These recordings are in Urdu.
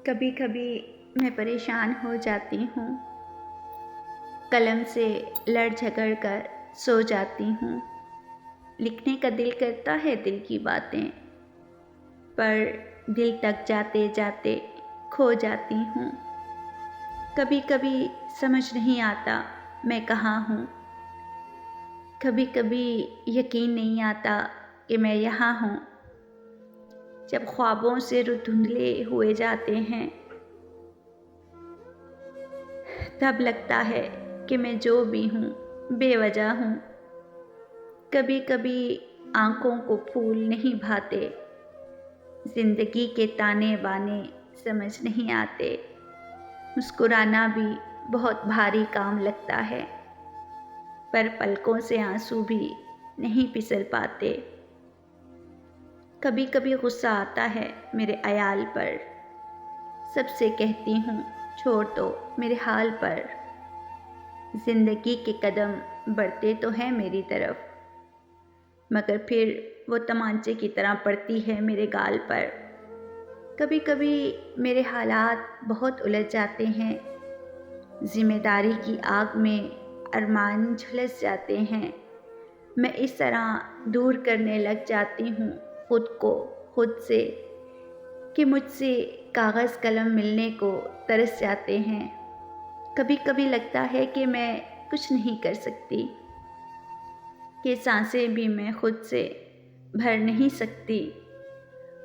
کبھی کبھی میں پریشان ہو جاتی ہوں، قلم سے لڑ جھگڑ کر سو جاتی ہوں۔ لکھنے کا دل کرتا ہے دل کی باتیں، پر دل تک جاتے جاتے کھو جاتی ہوں۔ کبھی کبھی سمجھ نہیں آتا میں کہاں ہوں، کبھی کبھی یقین نہیں آتا کہ میں یہاں ہوں۔ جب خوابوں سے روح دھندلے ہوئے جاتے ہیں، تب لگتا ہے کہ میں جو بھی ہوں بے وجہ ہوں۔ کبھی کبھی آنکھوں کو پھول نہیں بھاتے، زندگی کے تانے بانے سمجھ نہیں آتے۔ مسکرانا بھی بہت بھاری کام لگتا ہے، پر پلکوں سے آنسو بھی نہیں پھسل پاتے۔ کبھی کبھی غصہ آتا ہے میرے عیال پر، سب سے کہتی ہوں چھوڑ دو میرے حال پر۔ زندگی کے قدم بڑھتے تو ہیں میری طرف، مگر پھر وہ تمانچے کی طرح پڑتی ہے میرے گال پر۔ کبھی کبھی میرے حالات بہت الجھ جاتے ہیں، ذمہ داری کی آگ میں ارمان جھلس جاتے ہیں۔ میں اس طرح دور کرنے لگ جاتی ہوں خود کو خود سے کہ مجھ سے کاغذ قلم ملنے کو ترس جاتے ہیں۔ کبھی کبھی لگتا ہے کہ میں کچھ نہیں کر سکتی، کہ سانسیں بھی میں خود سے بھر نہیں سکتی۔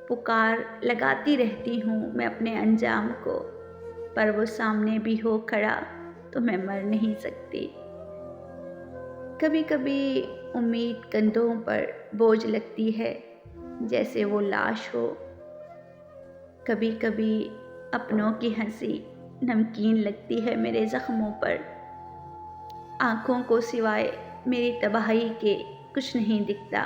پکار لگاتی رہتی ہوں میں اپنے انجام کو، پر وہ سامنے بھی ہو کھڑا تو میں مر نہیں سکتی۔ کبھی کبھی امید کندھوں پر بوجھ لگتی ہے، جیسے وہ لاش ہو۔ کبھی کبھی اپنوں کی ہنسی نمکین لگتی ہے میرے زخموں پر۔ آنکھوں کو سوائے میری تباہی کے کچھ نہیں دکھتا۔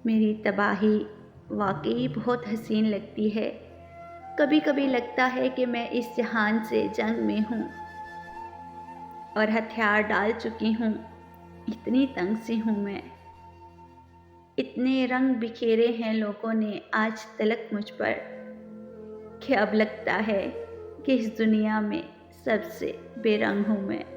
میری تباہی واقعی بہت حسین لگتی ہے۔ کبھی کبھی لگتا ہے کہ میں اس جہان سے جنگ میں ہوں اور ہتھیار ڈال چکی ہوں، اتنی تنگ سی ہوں میں۔ اتنے رنگ بکھیرے ہیں لوگوں نے آج تلک مجھ پر، کہ اب لگتا ہے کہ اس دنیا میں سب سے بے رنگ ہوں میں۔